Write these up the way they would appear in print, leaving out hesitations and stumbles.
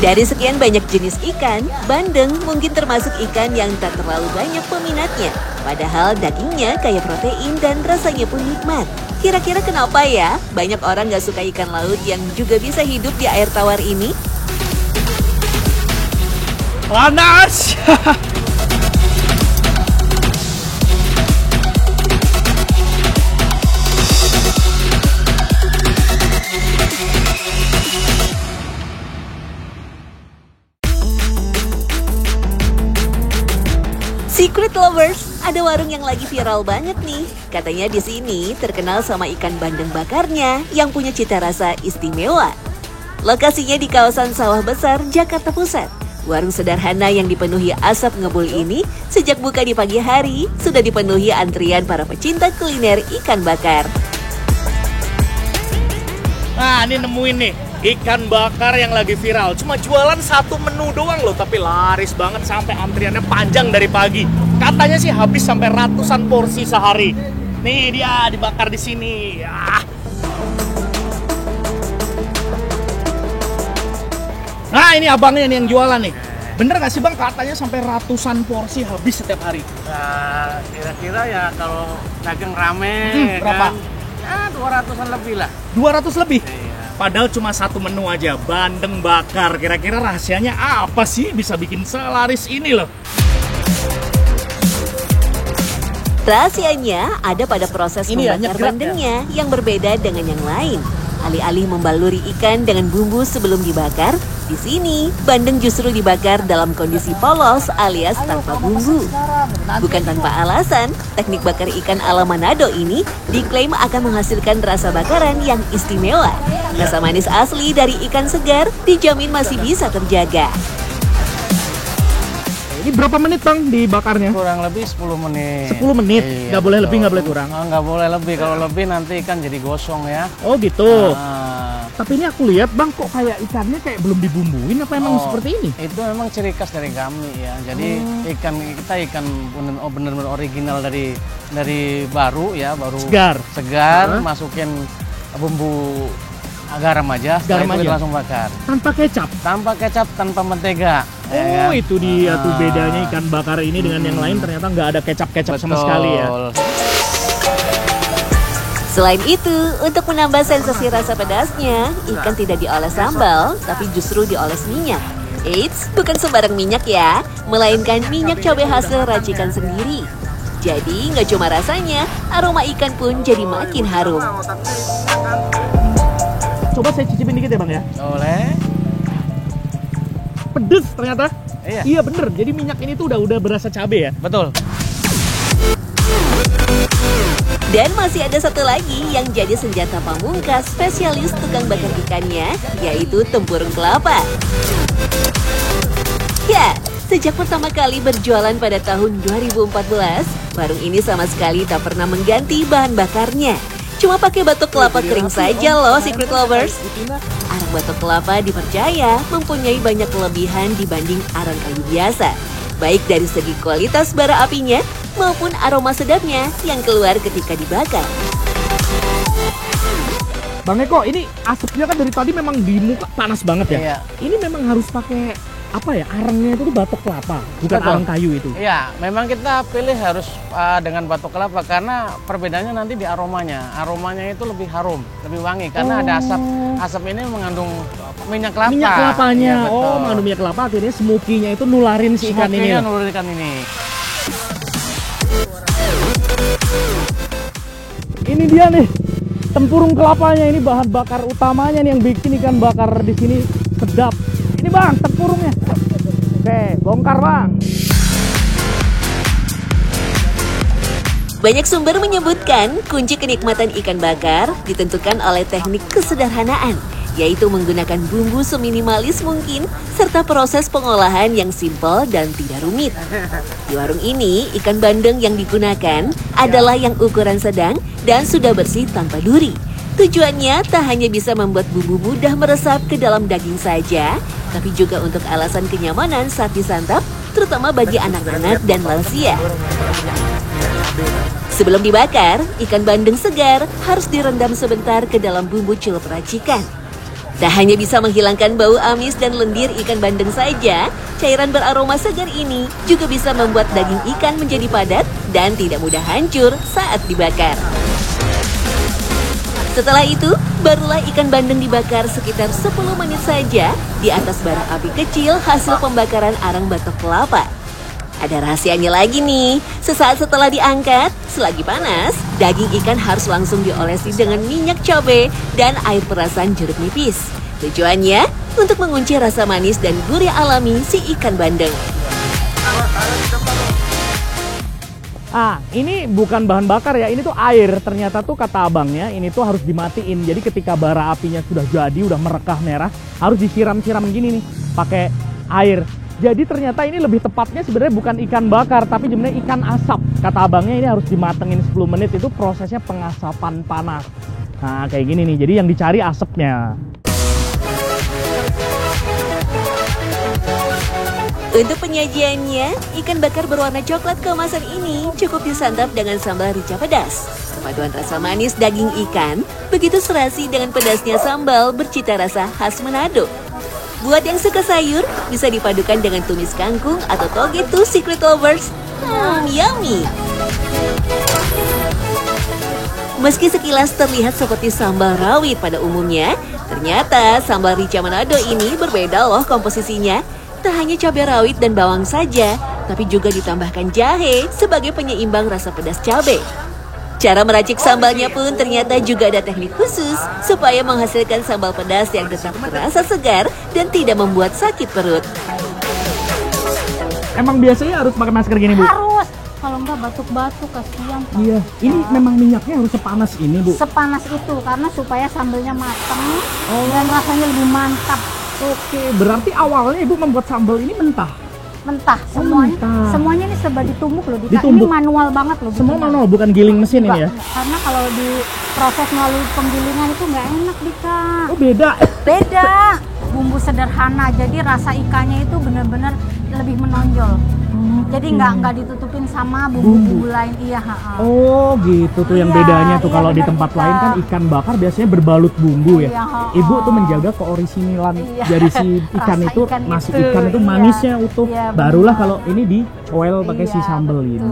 Dari sekian banyak jenis ikan, bandeng mungkin termasuk ikan yang tak terlalu banyak peminatnya. Padahal dagingnya kaya protein dan rasanya pun nikmat. Kira-kira kenapa ya banyak orang gak suka ikan laut yang juga bisa hidup di air tawar ini? Panas! Secret Lovers, ada warung yang lagi viral banget nih. Katanya di sini terkenal sama ikan bandeng bakarnya yang punya cita rasa istimewa. Lokasinya di kawasan Sawah Besar, Jakarta Pusat. Warung sederhana yang dipenuhi asap ngebul ini sejak buka di pagi hari sudah dipenuhi antrian para pecinta kuliner ikan bakar. Nah, ini nemuin nih ikan bakar yang lagi viral. Cuma jualan satu menu doang loh, tapi laris banget sampai antriannya panjang dari pagi. Katanya sih habis sampai ratusan porsi sehari. Nih dia dibakar di sini. Nah, ini abangnya nih yang jualan nih. Bener gak sih bang, katanya sampai ratusan porsi habis setiap hari? Ya, kira-kira ya kalau dagang rame berapa? kan, ya 200-an lebih lah. 200 lebih? Iya. Padahal cuma satu menu aja, bandeng bakar. Kira-kira rahasianya apa sih bisa bikin selaris ini loh? Rahasianya ada pada proses Ini ya, membakar nyegerak bandengnya yang berbeda dengan yang lain. Alih-alih membaluri ikan dengan bumbu sebelum dibakar, di sini bandeng justru dibakar dalam kondisi polos alias tanpa bumbu. Bukan tanpa alasan, teknik bakar ikan ala Manado ini diklaim akan menghasilkan rasa bakaran yang istimewa. Rasa manis asli dari ikan segar dijamin masih bisa terjaga. Ini berapa menit bang dibakarnya? Kurang lebih 10 menit. 10 menit? Iya, Nggak boleh betul. lebih, nggak boleh kurang? Oh, nggak boleh lebih, kalau lebih nanti ikan jadi gosong ya. Oh gitu. Nah, Tapi ini aku lihat bang, kok kayak ikannya kayak belum dibumbuin apa emang seperti ini? itu memang ciri khas dari kami ya. Jadi ikan kita bener-bener original dari baru ya, baru Segar. masukin bumbu garam aja, setelah Garam itu kita aja? langsung bakar. Tanpa kecap? Tanpa kecap, tanpa mentega. Oh ya kan? itu dia tuh bedanya ikan bakar ini dengan yang lain, ternyata nggak ada kecap-kecap sama sekali ya. Selain itu, untuk menambah sensasi rasa pedasnya, ikan tidak dioles sambal, tapi justru dioles minyak. Eits, bukan sembarang minyak ya, melainkan minyak cabai hasil racikan sendiri. Jadi nggak cuma rasanya, aroma ikan pun jadi makin harum. Coba saya cicipin dikit ya bang ya. Boleh. Pedes ternyata. Iya. Iya bener, jadi minyak ini tuh udah berasa cabai ya. Betul. Dan masih ada satu lagi yang jadi senjata pamungkas spesialis tukang bakar ikannya, yaitu tempurung kelapa. Ya, sejak pertama kali berjualan pada tahun 2014, warung ini sama sekali tak pernah mengganti bahan bakarnya. Cuma pakai batok kelapa kering saja loh, Secret Lovers. Arang batok kelapa dipercaya mempunyai banyak kelebihan dibanding arang kayu biasa. Baik dari segi kualitas bara apinya maupun aroma sedapnya yang keluar ketika dibakar. Bang Eko, ini asapnya kan dari tadi memang di muka panas banget ya. Iya. Ini memang harus pakai apa ya? Arangnya itu tuh batok kelapa, bukan Betul. arang kayu itu. Iya, memang kita pilih harus dengan batok kelapa karena perbedaannya nanti di aromanya. Aromanya itu lebih harum, lebih wangi karena ada asap. Asap ini mengandung minyak kelapa. Minyak kelapanya. Iya, betul. Oh, mengandung minyak kelapa, akhirnya smoky-nya itu nularin si ikan ini. Smoky-nya loh. nularin ikan ini. Ini dia nih, tempurung kelapanya, ini bahan bakar utamanya nih yang bikin ikan bakar di sini sedap. Ini bang, tempurungnya. Oke, bongkar bang. Banyak sumber menyebutkan kunci kenikmatan ikan bakar ditentukan oleh teknik kesederhanaan, yaitu menggunakan bumbu seminimalis mungkin serta proses pengolahan yang simpel dan tidak rumit. Di warung ini, ikan bandeng yang digunakan adalah yang ukuran sedang dan sudah bersih tanpa duri. Tujuannya tak hanya bisa membuat bumbu mudah meresap ke dalam daging saja, tapi juga untuk alasan kenyamanan saat disantap, terutama bagi anak-anak dan lansia. Sebelum dibakar, ikan bandeng segar harus direndam sebentar ke dalam bumbu celup racikan. Tak hanya bisa menghilangkan bau amis dan lendir ikan bandeng saja, cairan beraroma segar ini juga bisa membuat daging ikan menjadi padat dan tidak mudah hancur saat dibakar. Setelah itu, barulah ikan bandeng dibakar sekitar 10 menit saja di atas bara api kecil hasil pembakaran arang batok kelapa. Ada rahasianya lagi nih, sesaat setelah diangkat, selagi panas, daging ikan harus langsung diolesi dengan minyak cabai dan air perasan jeruk nipis. Tujuannya untuk mengunci rasa manis dan gurih alami si ikan bandeng. Ini bukan bahan bakar ya, ini tuh air. Ternyata tuh kata abangnya, ini tuh harus dimatiin. Jadi ketika bara apinya sudah jadi, udah merekah merah, harus disiram-siram gini nih, pakai air. Jadi ternyata ini lebih tepatnya sebenarnya bukan ikan bakar, tapi sebenarnya ikan asap. Kata abangnya ini harus dimatengin 10 menit, itu prosesnya pengasapan panas. Nah kayak gini nih, jadi yang dicari asapnya. Untuk penyajiannya, ikan bakar berwarna coklat kemasan ini cukup disantap dengan sambal rica pedas. Paduan rasa manis daging ikan, begitu serasi dengan pedasnya sambal bercita rasa khas Manado. Buat yang suka sayur, bisa dipadukan dengan tumis kangkung atau toge to secret lovers. Yummy! Meski sekilas terlihat seperti sambal rawit pada umumnya, ternyata sambal rica Manado ini berbeda loh komposisinya. Tak hanya cabai rawit dan bawang saja, tapi juga ditambahkan jahe sebagai penyeimbang rasa pedas cabai. Cara meracik sambalnya pun ternyata juga ada teknik khusus supaya menghasilkan sambal pedas yang tetap terasa segar dan tidak membuat sakit perut. Emang biasanya harus pakai masker gini, Bu? Harus. Kalau enggak batuk-batuk kasihan. Iya, ini memang minyaknya harus sepanas ini, Bu? Sepanas itu karena supaya sambalnya matang dan rasanya lebih mantap. Oke, berarti awalnya Ibu membuat sambal ini mentah? Mentah semuanya. Mentah. Semuanya ini serba ditumbuk loh. Ditumbuk. Ini manual banget loh. Semua bikinnya. manual, bukan giling mesin ini ya? Karena kalau di proses melalui penggilingan itu nggak enak, Dika. Oh beda. Beda. Bumbu sederhana, jadi rasa ikannya itu benar-benar lebih menonjol. Jadi nggak ditutupin sama bumbu-bumbu lain. Iya. Oh gitu tuh yang Iya, bedanya tuh. iya, Kalau di benar, tempat Dika. lain kan ikan bakar biasanya berbalut bumbu ya. Iya, Ibu tuh menjaga keorisinalan Iya. dari si ikan Rasa itu, ikan masih itu, ikan itu iya. manisnya utuh. Iya, Barulah benar. kalau ini dicoel pakai si Iya, sambal betul. ini.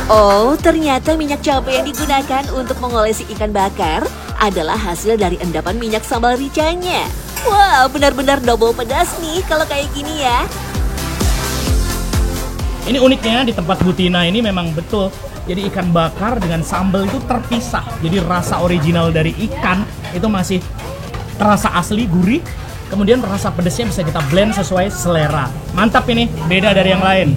Oh, ternyata minyak cabai yang digunakan untuk mengolesi ikan bakar adalah hasil dari endapan minyak sambal ricanya. Wah, benar-benar double pedas nih kalau kayak gini ya. Ini uniknya di tempat Bu Tina ini memang betul. Jadi ikan bakar dengan sambal itu terpisah. Jadi rasa original dari ikan itu masih terasa asli, gurih. Kemudian rasa pedasnya bisa kita blend sesuai selera. Mantap ini, beda dari yang lain.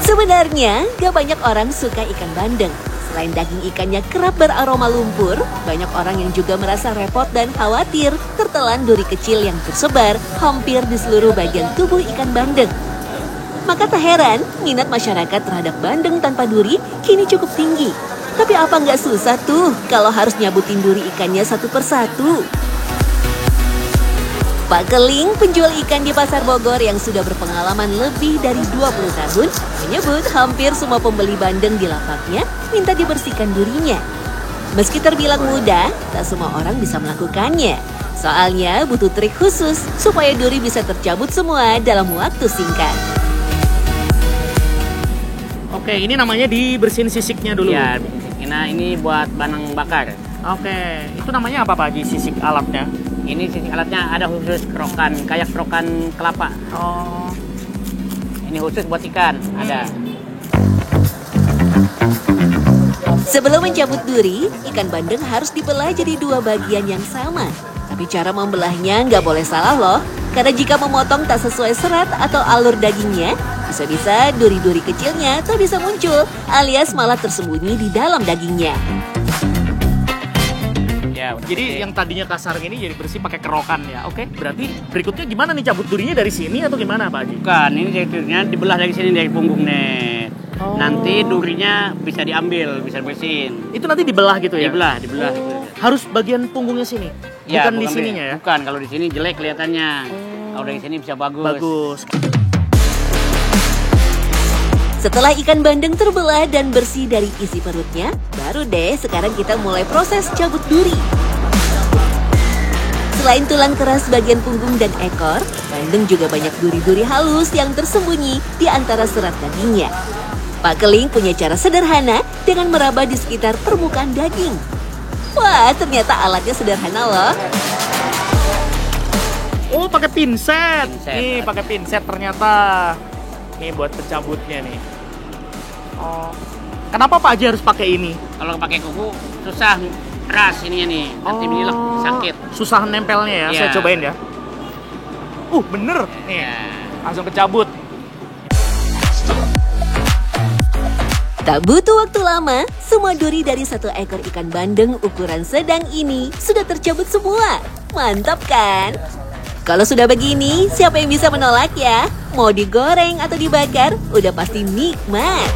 Sebenarnya, gak banyak orang suka ikan bandeng. Selain daging ikannya kerap beraroma lumpur, banyak orang yang juga merasa repot dan khawatir tertelan duri kecil yang tersebar hampir di seluruh bagian tubuh ikan bandeng. Maka tak heran, minat masyarakat terhadap bandeng tanpa duri kini cukup tinggi. Tapi apa nggak susah tuh kalau harus nyabutin duri ikannya satu persatu? Pak Keling, penjual ikan di Pasar Bogor yang sudah berpengalaman lebih dari 20 tahun, menyebut hampir semua pembeli bandeng di lapaknya minta dibersihkan durinya. Meski terbilang mudah, tak semua orang bisa melakukannya. Soalnya butuh trik khusus supaya duri bisa tercabut semua dalam waktu singkat. Oke, ini namanya dibersihin sisiknya dulu. Ya, nah ini buat banang bakar. Oke, itu namanya apa Pak Haji, sisik alatnya? Ini sisik alatnya ada khusus kerokan, kayak kerokan kelapa. Oh, Ini khusus buat ikan, ada. Sebelum mencabut duri, ikan bandeng harus dibelah jadi dua bagian yang sama. Tapi cara membelahnya nggak boleh salah loh. Karena jika memotong tak sesuai serat atau alur dagingnya, bisa-bisa duri-duri kecilnya tak bisa muncul, alias malah tersembunyi di dalam dagingnya. Ya, udah. jadi yang tadinya kasar ini jadi bersih pakai kerokan ya. Oke, berarti berikutnya gimana nih, cabut durinya dari sini atau gimana Pak Haji? Bukan, ini durinya dibelah dari sini, dari punggung nih. Oh. Nanti durinya bisa diambil, bisa bersihin. Itu nanti dibelah gitu ya? Dibelah. Harus bagian punggungnya sini? Ya, bukan di bukan sininya ya? Bukan, kalau di sini jelek kelihatannya. Kalau dari sini bisa bagus. Bagus. Setelah ikan bandeng terbelah dan bersih dari isi perutnya, baru deh sekarang kita mulai proses cabut duri. Selain tulang keras bagian punggung dan ekor, bandeng juga banyak duri-duri halus yang tersembunyi di antara serat dagingnya. Pak Keling punya cara sederhana dengan meraba di sekitar permukaan daging. Wah, ternyata alatnya sederhana loh. Oh, pakai pinset. Nih, pakai pinset ternyata. Nih buat pencabutnya nih. Oh. Kenapa Pak Haji harus pakai ini? Kalau pakai kuku susah keras ininya nih. Nanti inilah sakit. Susah nempelnya ya. Iya. Saya cobain ya. Bener. Nih. Iya. Langsung kecabut. Tak butuh waktu lama, semua duri dari satu ekor ikan bandeng ukuran sedang ini sudah tercabut semua. Mantap kan? Kalau sudah begini, siapa yang bisa menolak ya? Mau digoreng atau dibakar, udah pasti nikmat.